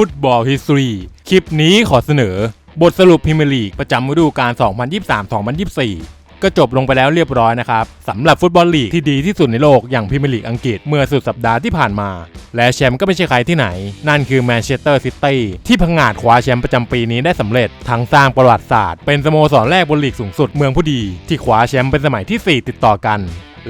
ฟุตบอลฮิสตอรีคลิปนี้ขอเสนอบทสรุปพรีเมียร์ลีกประจำฤดูกาล 2023-2024 ก็จบลงไปแล้วเรียบร้อยนะครับสำหรับฟุตบอลลีกที่ดีที่สุดในโลกอย่างพรีเมียร์ลีกอังกฤษเมื่อสุดสัปดาห์ที่ผ่านมาและแชมป์ก็ไม่ใช่ใครที่ไหนนั่นคือแมนเชสเตอร์ซิตี้ที่พังงาดคว้าแชมป์ประจำปีนี้ได้สำเร็จทั้งสร้างประวัติศาสตร์เป็นสโมสรแรกบนลีกสูงสุดเมืองผู้ดีที่คว้าแชมป์เป็นสมัยที่ 4 ติดต่อกัน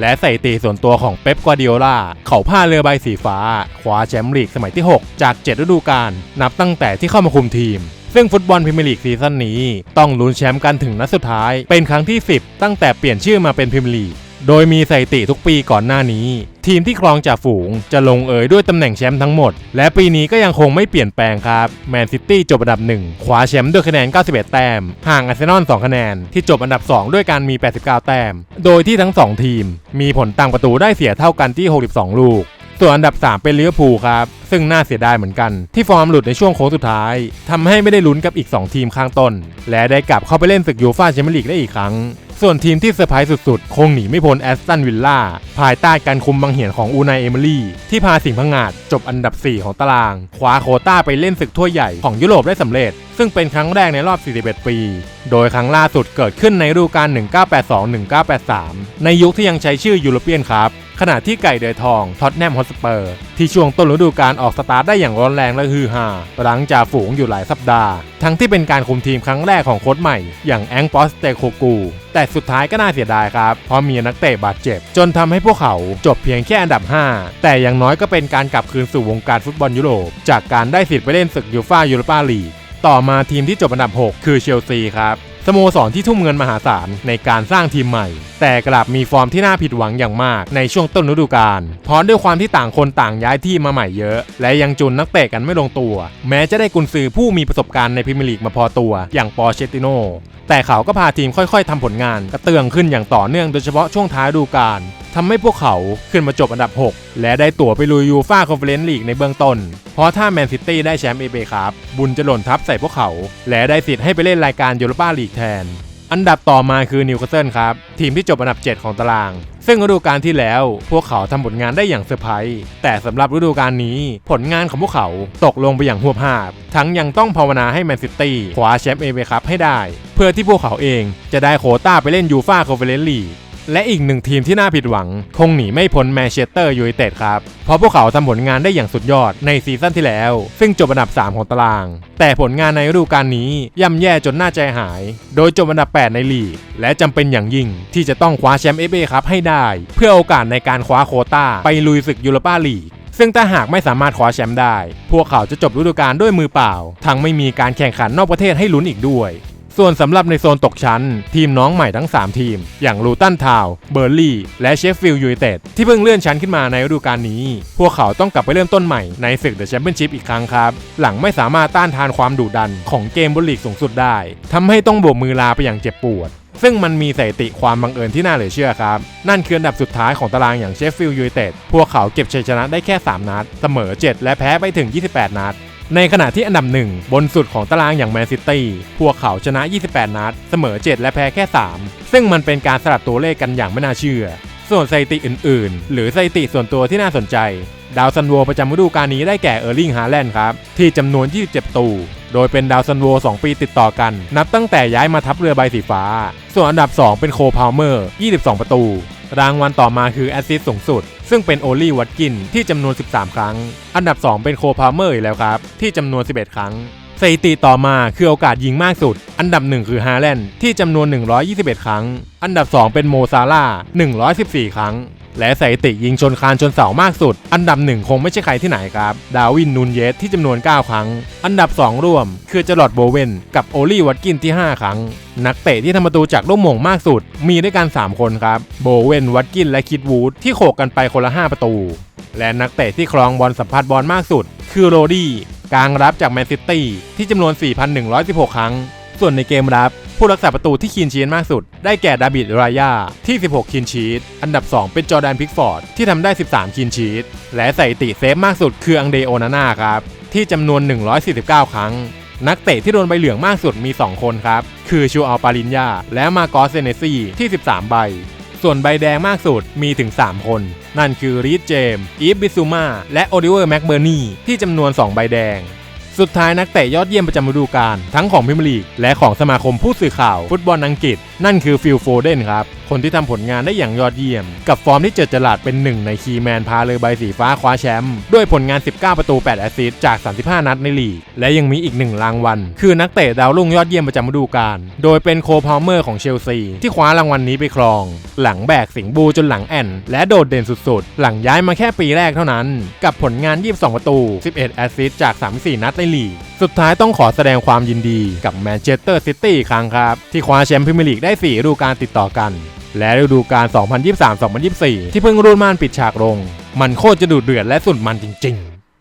และสถิติส่วนตัวของเป๊ป กัวร์ดิโอลาเขาพาเรือใบสีฟ้าคว้าแชมป์ลีกสมัยที่ 6 จาก 7 ฤดูกาลนับตั้งแต่ที่เข้ามาคุมทีมซึ่งฟุตบอลพรีเมียร์ลีกซีซั่นนี้ต้องลุ้นแชมป์กันถึงนัดสุดท้ายเป็นครั้งที่ 10 ตั้งแต่เปลี่ยนชื่อมาเป็นพรีเมียร์ลีกโดยมีสถิติทุกปีก่อนหน้านี้ทีมที่ครองจ่าฝูงจะลงเอยด้วยตำแหน่งแชมป์ทั้งหมดและปีนี้ก็ยังคงไม่เปลี่ยนแปลงครับแมนซิตี้จบอันดับ1คว้าแชมป์ด้วยคะแนน91แต้มห่างอาร์เซนอล2คะแนนที่จบอันดับ2ด้วยการมี89แต้มโดยที่ทั้ง2ทีมมีผลต่างประตูได้เสียเท่ากันที่62ลูกส่วนอันดับ3เป็นลิเวอร์พูลครับซึ่งน่าเสียดายเหมือนกันที่ฟอร์มหลุดในช่วงโค้งสุดท้ายทำให้ไม่ได้ลุ้นกับอีก2ทีมข้างต้นและได้กลับเข้าไปเล่นศึกยูฟ่าแชมเปี้ยนลีกได้อีกครั้งส่วนทีมที่เซอร์ไพรส์สุดๆคงหนีไม่พ้นแอสตันวิลล่าภายใต้การคุมบังเหียนของอูไนเอเมอรี่ที่พาสิงห์พังงาดจบอันดับ4ของตารางคว้าโควต้าไปเล่นศึกถ้วยใหญ่ของยุโรปได้สำเร็จซึ่งเป็นครั้งแรกในรอบ41ปีโดยครั้งล่าสุดเกิดขึ้นในฤดูกาล 1982-1983 ในยุคที่ยังใช้ชื่อยูโรเปียนคัพขณะที่ไก่เดือยทองท็อตแนมฮอตสเปอร์ที่ช่วงต้นฤดูกาลออกสตาร์ทได้อย่างร้อนแรงและฮือฮาหลังจากฝูงอยู่หลายสัปดาห์ทั้งที่เป็นการคุมทีมครั้งแรกของโค้ชใหม่อย่างแองก์ ปอสเตโคกูแต่สุดท้ายก็น่าเสียดายครับเพราะมีนักเตะบาดเจ็บจนทำให้พวกเขาจบเพียงแค่อันดับ5แต่อย่างน้อยก็เป็นการกลับคืนสู่วงการฟุตบอลยุโรปจากการได้สิทธิ์ไปเล่นศึกยูฟ่ายูโรปาลีกต่อมาทีมที่จบอันดับ6คือเชลซีครับสโมสรที่ทุ่มเงินมหาศาลในการสร้างทีมใหม่แต่กลับมีฟอร์มที่น่าผิดหวังอย่างมากในช่วงต้นฤดูกาลเพราะด้วยความที่ต่างคนต่างย้ายที่มาใหม่เยอะและยังจุนนักเตะกันไม่ลงตัวแม้จะได้กุนซือผู้มีประสบการณ์ในพรีเมียร์ลีกมาพอตัวอย่างปอเชตติโนแต่เขาก็พาทีมค่อยๆทำผลงานกระเตื้องขึ้นอย่างต่อเนื่องโดยเฉพาะช่วงท้ายฤดูกาลทำให้พวกเขาขึ้นมาจบอันดับ6และได้ตั๋วไปลุยยูฟ่าคอนเฟอเรนซ์ลีกในเบื้องต้นเพราะถ้าแมนซิตี้ได้แชมป์FAครับบุญจะหล่นทับใส่พวกเขาและได้สิทธิ์ให้ไปเล่นรายการยูโรปาลีกแทนอันดับต่อมาคือนิวคาสเซิลครับทีมที่จบอันดับ7ของตารางซึ่งฤดูกาลที่แล้วพวกเขาทำผลงานได้อย่างเซอร์ไพรส์แต่สำหรับฤดูกาลนี้ผลงานของพวกเขาตกลงไปอย่างหวบหาบทั้งยังต้องภาวนาให้แมนซิตี้คว้าแชมป์FAคัพให้ได้เพื่อที่พวกเขาเองจะได้โควต้าไปเล่นยูฟ่าคอนเฟอเรนซ์ลีกและอีกหนึ่งทีมที่น่าผิดหวังคงหนีไม่พ้นแมนเชสเตอร์ยูไนเต็ดครับเพราะพวกเขาทำผลงานได้อย่างสุดยอดในซีซั่นที่แล้วซึ่งจบอันดับ3ของตารางแต่ผลงานในฤดูกาลนี้ย่ำแย่จนน่าใจหายโดยจบอันดับ8ในลีกและจำเป็นอย่างยิ่งที่จะต้องคว้าแชมป์FAคัพให้ได้เพื่อโอกาสในการคว้าโควต้าไปลุยศึกยูโรปาลีกซึ่งถ้าหากไม่สามารถคว้าแชมป์ได้พวกเขาจะจบฤดูกาลด้วยมือเปล่าทั้งไม่มีการแข่งขันนอกประเทศให้ลุ้นอีกด้วยส่วนสำหรับในโซนตกชั้นทีมน้องใหม่ทั้ง3ทีมอย่างลูตันทาวน์เบอร์ลี่และเชฟฟิลด์ยูไนเต็ดที่เพิ่งเลื่อนชั้นขึ้นมาในฤดูกาลนี้พวกเขาต้องกลับไปเริ่มต้นใหม่ในศึกเดอะแชมเปี้ยนชิพอีกครั้งครับหลังไม่สามารถต้านทานความดุดันของเกมบนลีกสูงสุดได้ทำให้ต้องโบกมือลาไปอย่างเจ็บปวดซึ่งมันมีสถิติความบังเอิญที่น่าเหลือเชื่อครับนั่นคืออันดับสุดท้ายของตารางอย่างเชฟฟิลด์ยูไนเต็ดพวกเขาเก็บชัยชนะได้แค่3นัดเสมอ7และแพ้ไปถึง28นัดในขณะที่อันดับ1บนสุดของตารางอย่างแมนซิตี้พวกเขาชนะ28นัดเสมอ7และแพ้แค่3ซึ่งมันเป็นการสลับตัวเลขกันอย่างไม่น่าเชื่อส่วนสถิติอื่นๆหรือสถิติส่วนตัวที่น่าสนใจดาวซันโวประจำฤดูกาลนี้ได้แก่เออร์ลิง ฮาแลนด์ครับที่จำนวน27ประตูโดยเป็นดาวซันโว2ปีติดต่อกันนับตั้งแต่ย้ายมาทัพเรือใบสีฟ้าส่วนอันดับ2เป็นโคล พาลเมอร์22ประตูรางวัลต่อมาคือแอสซิสต์สูงสุดซึ่งเป็นโอลี่ วัตกินที่จำนวน13ครั้งอันดับ2เป็นโคล พาลเมอร์อีกแล้วครับที่จำนวน11ครั้งสถิติต่อมาคือโอกาสยิงมากสุดอันดับ1คือฮาแลนด์ที่จำนวน121ครั้งอันดับ2เป็นโมซาร่า114ครั้งและสถิติยิงชนคานชนเสามากสุดอันดับ1คงไม่ใช่ใครที่ไหนครับดาวิน นูนเยสที่จำนวน9ครั้งอันดับ2ร่วมคือจารอด โบเวนกับโอลี่ วัตกินที่5ครั้งนักเตะที่ทำประตูจากลูกโม่งมากสุดมีด้วยกัน3คนครับโบเวน วัตกินและคิดวูดที่โขกกันไปคนละ5ประตูและนักเตะที่ครองบอลสัมผัสบอลมากสุดคือโรดี้กลางรับจากแมนซิตี้ที่จำนวน 4,116 ครั้งส่วนในเกมรับผู้รักษาประตูที่คลีนชีทมากสุดได้แก่ดาวิด รายาที่16คลีนชีทอันดับ2เป็นจอร์แดน พิกฟอร์ดที่ทำได้13คลีนชีทและสถิติเซฟมากสุดคืออังเดโอนาน่าครับที่จำนวน149ครั้งนักเตะที่โดนใบเหลืองมากสุดมี2คนครับคือชูอัล ปาลินญาและมาโกส เซเนซี่ที่13ใบส่วนใบแดงมากสุดมีถึง3คนนั่นคือรีด เจมส์ อีฟ บิซูมาและโอลิเวอร์ แม็กเบอร์นีที่จำนวน2ใบแดง สุดท้ายนักเตะยอดเยี่ยมประจำฤดูกาลทั้งของพรีเมียร์ลีกและของสมาคมผู้สื่อข่าวฟุตบอลอังกฤษนั่นคือฟิล โฟเดนครับคนที่ทำผลงานได้อย่างยอดเยี่ยมกับฟอร์มที่เจิดจรัสเป็นหนึ่งในคีย์แมนพาเรือใบสีฟ้าคว้าแชมป์ด้วยผลงาน19ประตู8แอสซิสต์จาก35นัดในลีกและยังมีอีก1รางวัลคือนักเตะดาวรุ่งยอดเยี่ยมประจำฤดูกาลโดยเป็นโคล พาลเมอร์ของเชลซีที่คว้ารางวัลนี้ไปครองหลังแบกสิงห์บลูจนหลังแอ่นและโดดเด่นสุดๆหลังย้ายมาแค่ปีแรกเท่านั้นกับผลงาน22ประตู11แอสซิสต์จาก34นัดในลีกสุดท้ายต้องขอแสดงความยินดีกับแมนเชสเตอร์ซิตี้อีกครั้งครับที่คว้าแชมป์พรีเมียร์ลีกได้4ฤดูกาลติดต่อกันและฤดูกาล 2023-2024 ที่เพิ่งรุ่นม่านปิดฉากลงมันโคตรจะดุเดือดและสุดมันจริงๆ